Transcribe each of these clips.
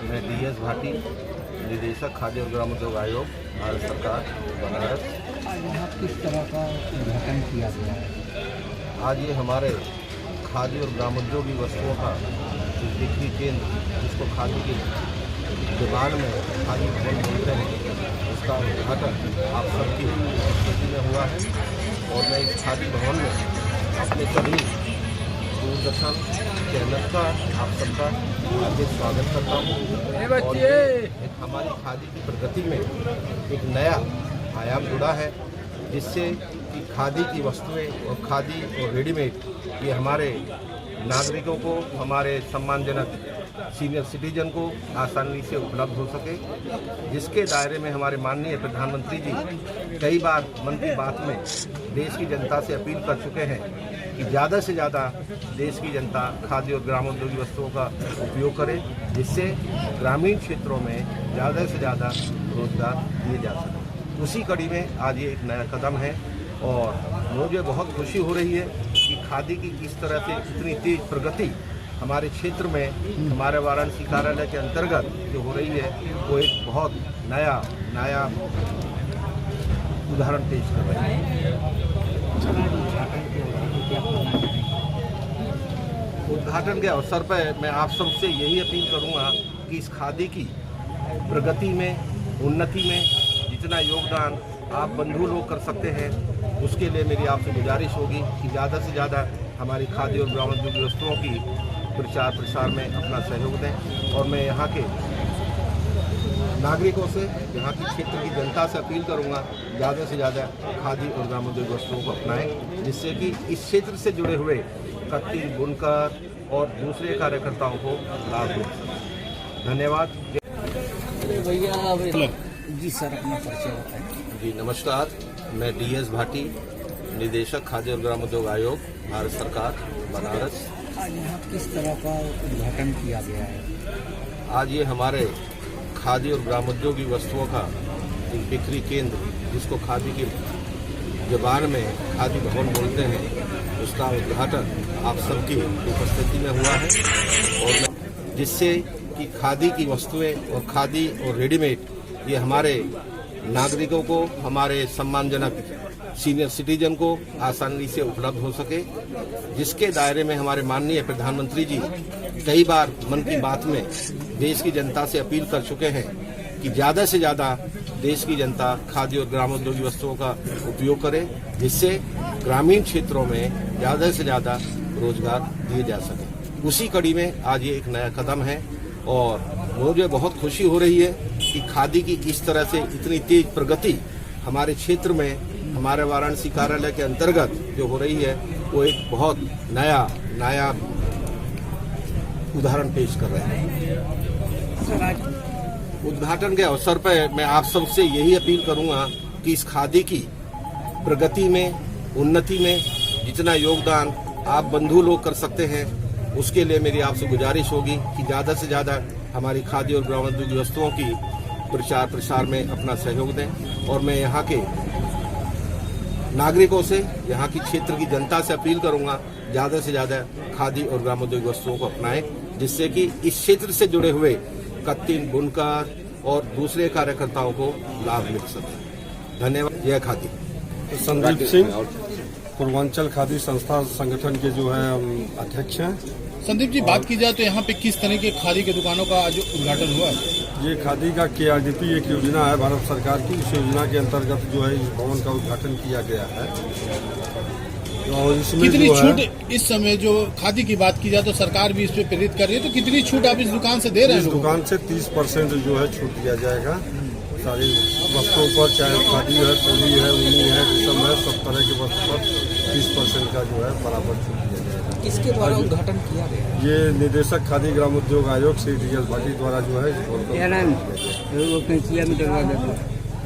मैं DS भाटी, निदेशक खाद्य और ग्रामोद्योग आयोग, भारत सरकार, बनारस। आज यहाँ किस तरह का उद्घाटन किया गया है? आज ये हमारे खाद्य और ग्रामोद्योगी वस्तुओं का बिक्री केंद्र, जिसको खादी की दुकान में खादी भवन बोलते हैं, उसका उद्घाटन आप सबकी उपस्थिति में हुआ है। और मैं इस खादी भवन में अपने सभी दूरदर्शन चैनल का आप सबका हार्दिक स्वागत करता हूँ। और एक हमारी खादी की प्रगति में एक नया आयाम जुड़ा है, जिससे कि खादी की वस्तुएं और खादी और रेडीमेड ये हमारे नागरिकों को, हमारे सम्मानजनक सीनियर सिटीजन को आसानी से उपलब्ध हो सके, जिसके दायरे में हमारे माननीय प्रधानमंत्री जी कई बार मन की बात में देश की जनता से अपील कर चुके हैं कि ज़्यादा से ज़्यादा देश की जनता खाद्य और ग्रामोद्योगी वस्तुओं का उपयोग करे, जिससे ग्रामीण क्षेत्रों में ज़्यादा से ज़्यादा रोजगार दिए जा सके। उसी कड़ी में आज ये एक नया कदम है और मुझे बहुत खुशी हो रही है कि खादी की इस तरह से इतनी तेज प्रगति हमारे क्षेत्र में, हमारे वाराणसी कार्यालय के अंतर्गत जो हो रही है, वो एक बहुत नया उदाहरण पेश कर रही है। उद्घाटन के अवसर पर मैं आप सबसे यही अपील करूंगा कि इस खादी की प्रगति में, उन्नति में जितना योगदान आप बंधु लोग कर सकते हैं, उसके लिए मेरी आपसे गुजारिश होगी कि ज़्यादा से ज़्यादा हमारी खादी और ग्रामोद्योगी वस्तुओं की प्रचार प्रसार में अपना सहयोग दें। और मैं यहाँ के नागरिकों से, यहाँ की क्षेत्र की जनता से अपील करूँगा ज़्यादा से ज़्यादा खादी और ग्रामोद्योग वस्तुओं को अपनाएं, जिससे कि इस क्षेत्र से जुड़े हुए कत्ती, बुनकर और दूसरे कार्यकर्ताओं को लाभ मिल सके। धन्यवाद। भैया जी सर, अपना परिचय बताएं। जी नमस्कार, मैं DS भाटी, निदेशक खाद्य और ग्रामोद्योग आयोग, भारत सरकार, बनारस। आज यहाँ किस तरह का उद्घाटन किया गया है? आज ये हमारे खादी और ग्रामोद्योगी वस्तुओं का एक बिक्री केंद्र, जिसको खादी की जुबान में खादी भवन बोलते हैं, उसका उद्घाटन आप सबकी उपस्थिति में हुआ है। और जिससे कि खादी की वस्तुएं और खादी और रेडीमेड ये हमारे नागरिकों को, हमारे सम्मानजनक सीनियर सिटीजन को आसानी से उपलब्ध हो सके, जिसके दायरे में हमारे माननीय प्रधानमंत्री जी कई बार मन की बात में देश की जनता से अपील कर चुके हैं कि ज़्यादा से ज़्यादा देश की जनता खाद्य और ग्रामोद्योगी वस्तुओं का उपयोग करे, जिससे ग्रामीण क्षेत्रों में ज़्यादा से ज़्यादा रोजगार दिए जा सके। उसी कड़ी में आज ये एक नया कदम है और मुझे बहुत खुशी हो रही है कि खादी की इस तरह से इतनी तेज प्रगति हमारे क्षेत्र में, हमारे वाराणसी कार्यालय के अंतर्गत जो हो रही है, वो एक बहुत नया उदाहरण पेश कर रहे हैं। उद्घाटन के अवसर पर मैं आप सबसे यही अपील करूंगा कि इस खादी की प्रगति में, उन्नति में जितना योगदान आप बंधु लोग कर सकते हैं, उसके लिए मेरी आपसे गुजारिश होगी कि ज़्यादा से ज़्यादा हमारी खादी और ग्रामोद्योगी वस्तुओं की प्रचार प्रसार में अपना सहयोग दें। और मैं यहाँ के नागरिकों से, यहाँ की क्षेत्र की जनता से अपील करूँगा ज़्यादा से ज़्यादा खादी और ग्रामोद्योग वस्तुओं को अपनाएं, जिससे कि इस क्षेत्र से जुड़े हुए कत्ती, बुनकर और दूसरे कार्यकर्ताओं को लाभ मिल सके। धन्यवाद। जय खादी। संदीप सिंह, पूर्वांचल खादी संस्था संगठन के जो है अध्यक्ष हैं। संदीप जी, बात की जाए तो यहाँ पे किस तरह के खादी की दुकानों का आज उद्घाटन हुआ है? ये खादी का KRDP एक योजना है भारत सरकार की, इस योजना के अंतर्गत जो है इस भवन का उद्घाटन किया गया है। और इसमें कितनी जो छूट है, इस समय जो खादी की बात की जाए तो सरकार भी इस पे प्रेरित कर रही है, तो कितनी छूट आप इस दुकान से दे रहे हैं? इस दुकान से 30% जो है छूट दिया जाएगा सारी वस्तुओं पर, चाहे खादी है, चोली है, ऊनी है, रेशम है, सब तरह के वस्तु पर 30% का जो है बराबर छूट दिया जाएगा। किसके द्वारा उद्घाटन किया गया? ये निदेशक खादी ग्रामोद्योग आयोग श्री DS भाटी द्वारा जो है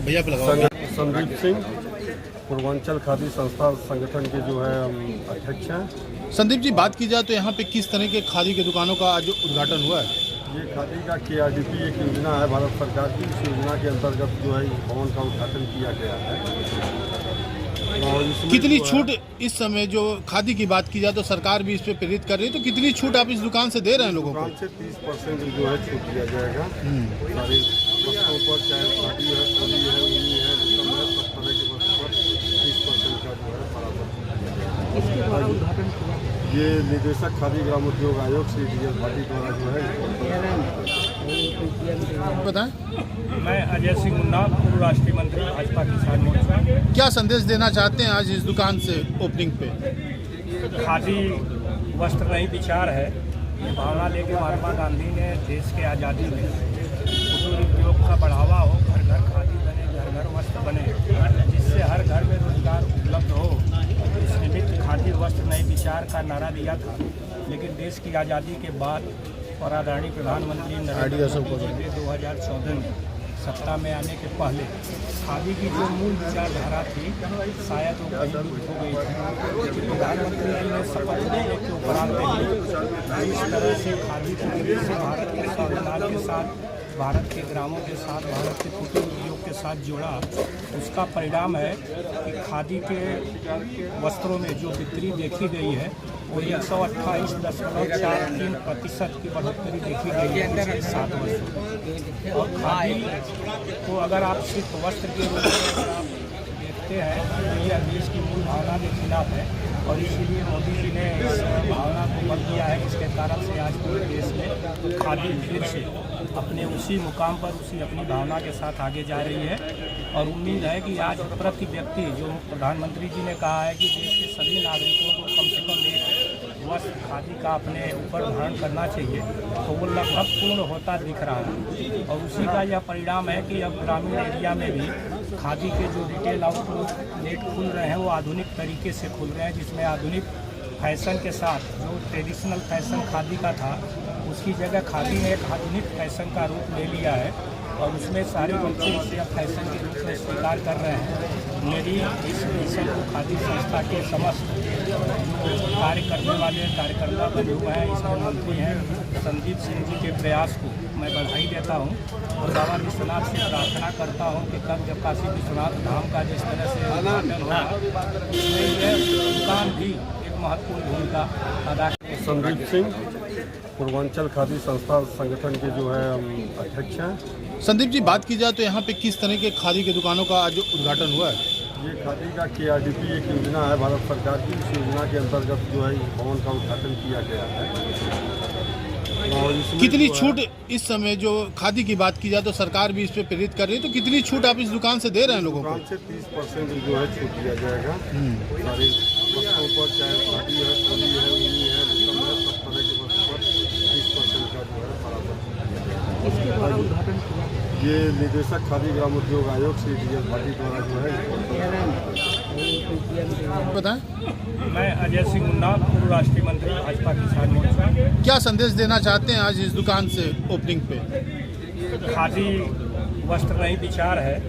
भैया पे लगाओ। संदीप सिंह, पूर्वांचल खादी संस्था संगठन के जो है अध्यक्ष हैं। संदीप जी, बात की जाए तो यहाँ पे किस तरह के खादी की दुकानों का आज उद्घाटन हुआ है? ये खादी का KRDP एक योजना है भारत सरकार की, इस योजना के अंतर्गत जो है इस भवन का उद्घाटन किया गया है। और इसमें कितनी जो है- छूट इस समय जो खादी की बात की जाए तो सरकार भी इस पे प्रेरित कर रही है, तो कितनी छूट आप इस दुकान से दे रहे हैं लोगों को? दुकान से 30% जो है छूट दिया जाएगा सारी वस्तुओं पर, चाहे खादी है, चोली है, ऊनी है, रेशम है, सब तरह की वस्तु पर 30% का जो है बराबर। इसके द्वारा उद्घाटन किया ये निदेशक खादी ग्रामोद्योग आयोग श्री डीएल भाटी द्वारा जो है बताएं मैं अजय सिंह मुन्ना, पूर्व राष्ट्रीय मंत्री भाजपा किसान मोर्चा। क्या संदेश देना चाहते हैं आज इस दुकान से ओपनिंग पे? खादी वस्त्र नहीं विचार है, ये भावना लेके महात्मा गांधी ने देश के आज़ादी में कुटीर उद्योग का बढ़ावा हो, घर घर खादी बने, घर घर वस्त्र बने, जिससे हर घर में रोजगार उपलब्ध हो, इस निमित्त खादी वस्त्र नहीं विचार का नारा दिया था। लेकिन देश की आज़ादी के बाद और आदरणीय प्रधानमंत्री नरेंद्र मोदी जी के 2014 में सत्ता में आने के पहले खादी की जो मूल विचारधारा थी शायद वो कहीं लुप्त हो गई थी। प्रधानमंत्री जी ने शपथ लेने के उपरांत ही इस तरह से खादी को से भारत के स्वाभिमान के साथ, भारत के ग्रामों के साथ, भारत के कुटीर उद्योग के साथ जोड़ा, उसका परिणाम है कि खादी के वस्त्रों में जो बिक्री देखी गई है वो 128.43% की बढ़ोतरी देखी गई है पिछले 7 वर्षों में। और खादी को अगर आप सिर्फ वस्त्र के रूप में अगर आप देखते हैं तो यह देश की मूल भावना के खिलाफ है, और इसीलिए मोदी जी ने इस भावना को बल दिया है। इसके कारण से आज पूरे देश में खादी फिर से अपने उसी मुकाम पर, उसी अपनी भावना के साथ आगे जा रही है। और उम्मीद है कि आज प्रति व्यक्ति, जो प्रधानमंत्री जी ने कहा है कि देश के सभी नागरिकों को कम से कम एक वस्त्र खादी का अपने ऊपर धारण करना चाहिए, तो वो लगभग पूर्ण होता दिख रहा है। और उसी का यह परिणाम है कि अब ग्रामीण एरिया में भी खादी के जो रिटेल आउटलेट खुल रहे हैं वो आधुनिक तरीके से खुल रहे हैं, जिसमें आधुनिक फैशन के साथ जो ट्रेडिशनल फैशन खादी का था उसकी जगह खादी ने एक आधुनिक फैशन का रूप ले लिया है, और उसमें सारे बच्चे इसे अब फैशन के रूप में स्वीकार कर रहे हैं। मेरी इस मिशन को खादी संस्था के समस्त जो कार्य करने वाले कार्यकर्ता बने हुए हैं, इसमें मंत्री हैं संदीप सिंह जी के प्रयास को मैं बधाई देता हूं, और बाबा विश्वनाथ से प्रार्थना करता हूं कि कल जब काशी विश्वनाथ धाम का जिस तरह से उद्घाटन होगा उसमें यह दुकान भी एक महत्वपूर्ण भूमिका अदा करेगी। संदीप सिंह, पूर्वांचल खादी संस्था संगठन के जो है अध्यक्ष हैं। संदीप जी, बात की जाए तो यहाँ पे किस तरह के खादी की दुकानों का आज उद्घाटन हुआ है? ये खादी का KRDP एक योजना है भारत सरकार की, इस योजना के अंतर्गत जो है इस भवन का उद्घाटन किया गया है। और इसमें कितनी जो है- छूट इस समय जो खादी की बात की जाए तो सरकार भी इस पे प्रेरित कर रही है, तो कितनी छूट आप इस दुकान से दे रहे हैं लोगों को? दुकान से 30% जो है छूट दिया जाएगा सारी वस्तुओं पर, चाहे खादी है, चोली है, ऊनी है, रेशम है, सब तरह की वस्तु पर 30% का जो है बराबर। इसके द्वारा उद्घाटन किया ये निदेशक खादी ग्रामोद्योग आयोग श्री डीएल भाटी द्वारा जो है बताएं मैं अजय सिंह मुन्ना, पूर्व राष्ट्रीय मंत्री भाजपा किसान मोर्चा। क्या संदेश देना चाहते हैं आज इस दुकान से ओपनिंग पे? खादी वस्त्र नहीं विचार है,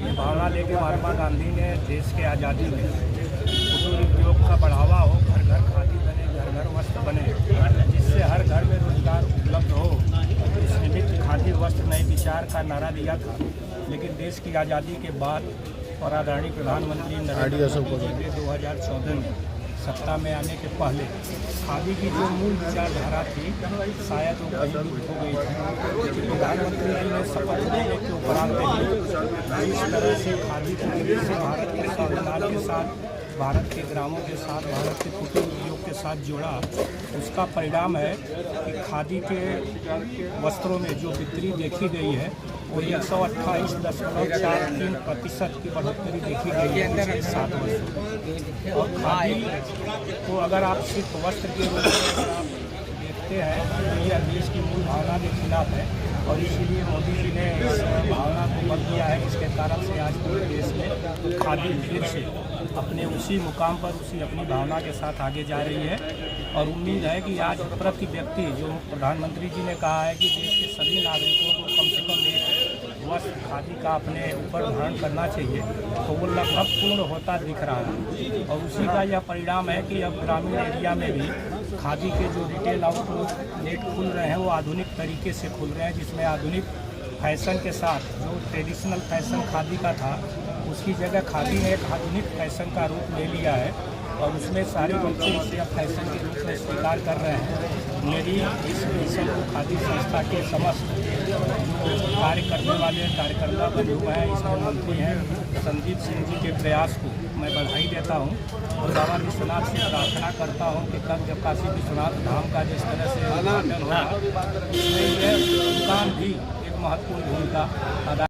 ये भावना लेके महात्मा गांधी ने देश के आज़ादी में कुटीर उद्योग का बढ़ावा हो, घर घर खादी बने, घर घर वस्त्र बने, जिससे हर घर में रोजगार उपलब्ध हो, इस निमित्त खादी वस्त्र नहीं विचार का नारा दिया था। लेकिन देश की आज़ादी के बाद और आदरणीय प्रधानमंत्री नरेंद्र मोदी जी के 2014 में सत्ता में आने के पहले खादी की जो मूल विचारधारा थी शायद वो कहीं लुप्त हो गई थी। प्रधानमंत्री जी ने शपथ लेने के उपरांत ही इस तरह से खादी को से भारत के स्वाभिमान के साथ, भारत के ग्रामों के साथ, भारत के कुटीर उद्योग के साथ जोड़ा, उसका परिणाम है कि खादी के वस्त्रों में जो बिक्री देखी गई है वो 128.43% की बढ़ोतरी देखी गई है पिछले 7 वर्षों में। और खादी को अगर आप सिर्फ वस्त्र के रूप में अगर आप देखते हैं तो यह देश की मूल भावना के खिलाफ है, और इसीलिए मोदी जी ने इस भावना को बल दिया है। इसके कारण से आज पूरे देश में खादी फिर से अपने उसी मुकाम पर, उसी अपनी भावना के साथ आगे जा रही है। और उम्मीद है कि आज प्रति व्यक्ति, जो प्रधानमंत्री जी ने कहा है कि देश के सभी नागरिकों को कम से कम एक वस्त्र खादी का अपने ऊपर धारण करना चाहिए, तो वो लगभग पूर्ण होता दिख रहा है। और उसी का यह परिणाम है कि अब ग्रामीण एरिया में भी खादी के जो रिटेल आउटलेट खुल रहे हैं वो आधुनिक तरीके से खुल रहे हैं, जिसमें आधुनिक फैशन के साथ जो ट्रेडिशनल फैशन खादी का था उसकी जगह खादी ने एक आधुनिक फैशन का रूप ले लिया है और उसमें सारे बच्चे इसे अब फैशन के रूप में स्वीकार कर रहे हैं। मेरी इस मिशन को खादी संस्था के समस्त जो कार्य करने वाले कार्यकर्ता बंधु हैं, इसमें मंत्री हैं संदीप सिंह जी के प्रयास को मैं बधाई देता हूं और बाबा विश्वनाथ से प्रार्थना करता हूं कि कल जब काशी विश्वनाथ धाम का जिस तरह से उद्घाटन होगा उसमें यह दुकान भी एक महत्वपूर्ण भूमिका अदा।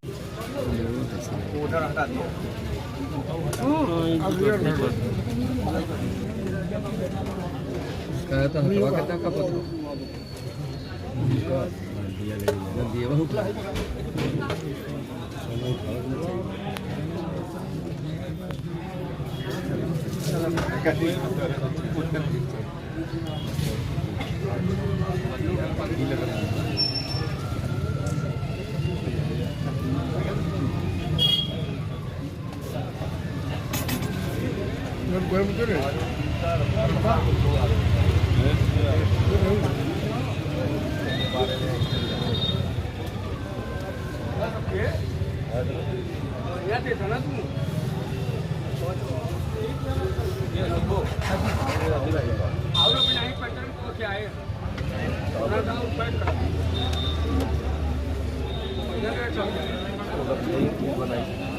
बनाई